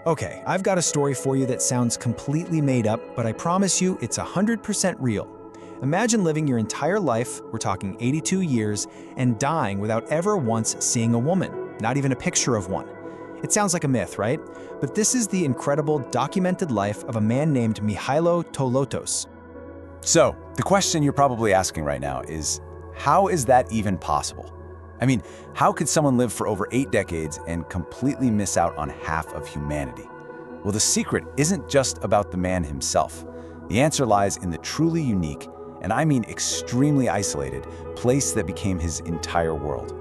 Okay, I've got a story for you that sounds completely made up, but I promise you it's 100% real. Imagine living your entire life, we're talking 82 years, and dying without ever once seeing a woman, not even a picture of one. It sounds like a myth, right? But this is the incredible documented life of a man named Mihailo Tolotos. So, the question you're probably asking right now is, how is that even possible? I mean, how could someone live for over 8 decades and completely miss out on half of humanity? Well, the secret isn't just about the man himself. The answer lies in the truly unique, and I mean extremely isolated, place that became his entire world.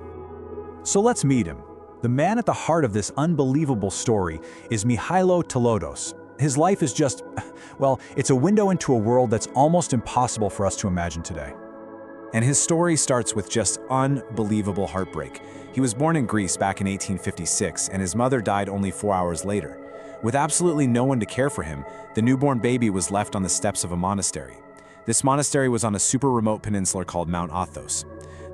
So let's meet him. The man at the heart of this unbelievable story is Mihailo Tolotos. His life is just, well, it's a window into a world that's almost impossible for us to imagine today. And his story starts with just unbelievable heartbreak. He was born in Greece back in 1856, and his mother died only 4 hours later. With absolutely no one to care for him, the newborn baby was left on the steps of a monastery. This monastery was on a super remote peninsula called Mount Athos.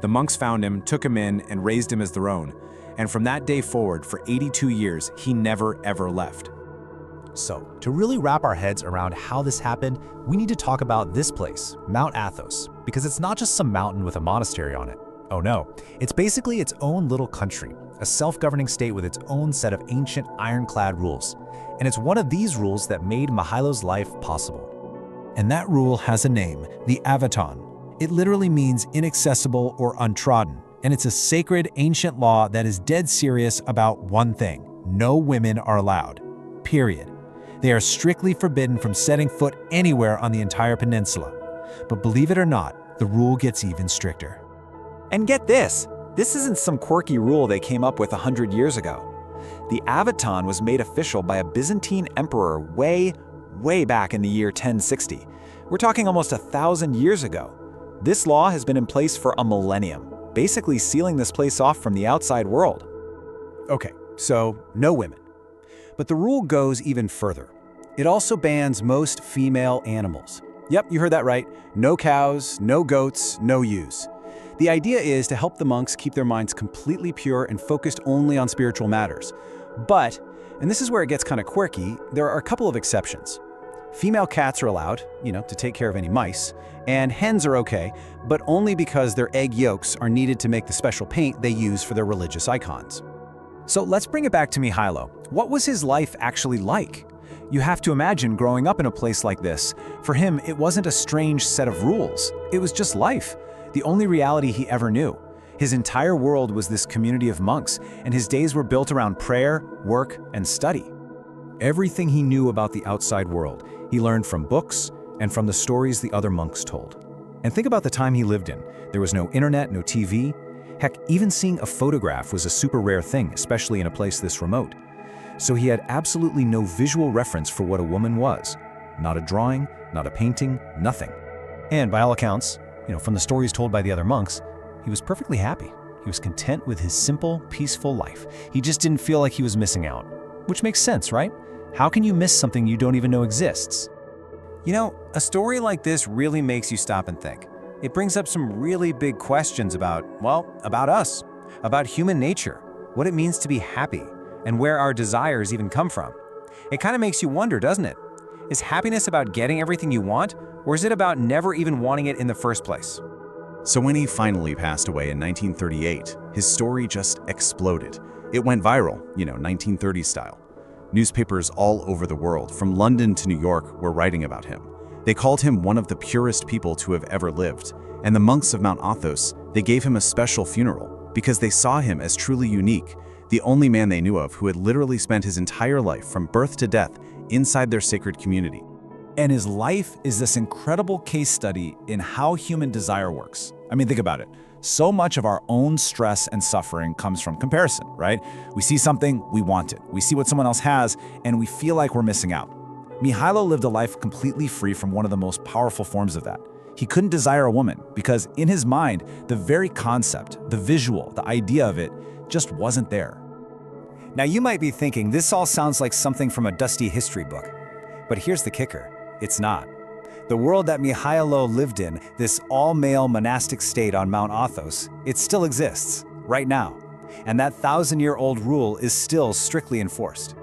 The monks found him, took him in, and raised him as their own. And from that day forward, for 82 years, he never ever left. So, to really wrap our heads around how this happened, we need to talk about this place, Mount Athos, because it's not just some mountain with a monastery on it. Oh no, it's basically its own little country, a self-governing state with its own set of ancient ironclad rules. And it's one of these rules that made Mihailo's life possible. And that rule has a name, the Avaton. It literally means inaccessible or untrodden, and it's a sacred ancient law that is dead serious about one thing: no women are allowed. Period. They are strictly forbidden from setting foot anywhere on the entire peninsula. But believe it or not, the rule gets even stricter. And get this isn't some quirky rule they came up with 100 years ago. The Avaton was made official by a Byzantine emperor way back in the year 1060. We're talking almost 1,000 years ago. This law has been in place for a millennium, basically sealing this place off from the outside world. Okay, so no women. But the rule goes even further. It also bans most female animals. Yep, you heard that right. No cows, no goats, no ewes. The idea is to help the monks keep their minds completely pure and focused only on spiritual matters. But, and this is where it gets kind of quirky, there are a couple of exceptions. Female cats are allowed, to take care of any mice, and hens are okay, but only because their egg yolks are needed to make the special paint they use for their religious icons. So let's bring it back to Mihailo. What was his life actually like? You have to imagine growing up in a place like this. For him, it wasn't a strange set of rules. It was just life, the only reality he ever knew. His entire world was this community of monks, and his days were built around prayer, work, and study. Everything he knew about the outside world, he learned from books and from the stories the other monks told. And think about the time he lived in. There was no internet, no TV. Heck, even seeing a photograph was a super rare thing, especially in a place this remote. So he had absolutely no visual reference for what a woman was. Not a drawing, not a painting, nothing. And by all accounts, from the stories told by the other monks, he was perfectly happy. He was content with his simple, peaceful life. He just didn't feel like he was missing out. Which makes sense, right? How can you miss something you don't even know exists? A story like this really makes you stop and think. It brings up some really big questions about us, about human nature, what it means to be happy, and where our desires even come from. It kind of makes you wonder, doesn't it? Is happiness about getting everything you want, or is it about never even wanting it in the first place? So when he finally passed away in 1938, his story just exploded. It went viral, 1930s style. Newspapers all over the world, from London to New York, were writing about him. They called him one of the purest people to have ever lived, and the monks of Mount Athos, they gave him a special funeral because they saw him as truly unique, the only man they knew of who had literally spent his entire life from birth to death inside their sacred community. And his life is this incredible case study in how human desire works. I mean, think about it. So much of our own stress and suffering comes from comparison, right? We see something, we want it. We see what someone else has, and we feel like we're missing out. Mihailo lived a life completely free from one of the most powerful forms of that. He couldn't desire a woman because in his mind, the very concept, the visual, the idea of it just wasn't there. Now you might be thinking this all sounds like something from a dusty history book. But here's the kicker, it's not. The world that Mihailo lived in, this all-male monastic state on Mount Athos, it still exists, right now. And that 1,000-year-old rule is still strictly enforced.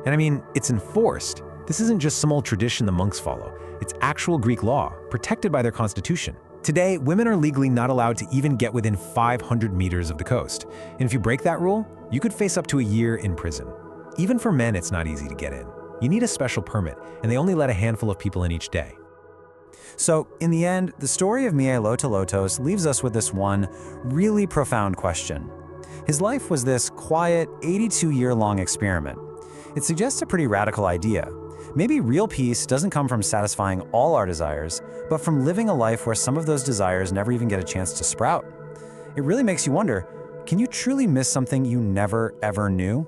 And I mean, it's enforced. This isn't just some old tradition the monks follow. It's actual Greek law, protected by their constitution. Today, women are legally not allowed to even get within 500 meters of the coast. And if you break that rule, you could face up to a year in prison. Even for men, it's not easy to get in. You need a special permit, and they only let a handful of people in each day. So, in the end, the story of Lotos leaves us with this one really profound question. His life was this quiet, 82-year-long experiment. It suggests a pretty radical idea. Maybe real peace doesn't come from satisfying all our desires, but from living a life where some of those desires never even get a chance to sprout. It really makes you wonder, can you truly miss something you never, ever knew?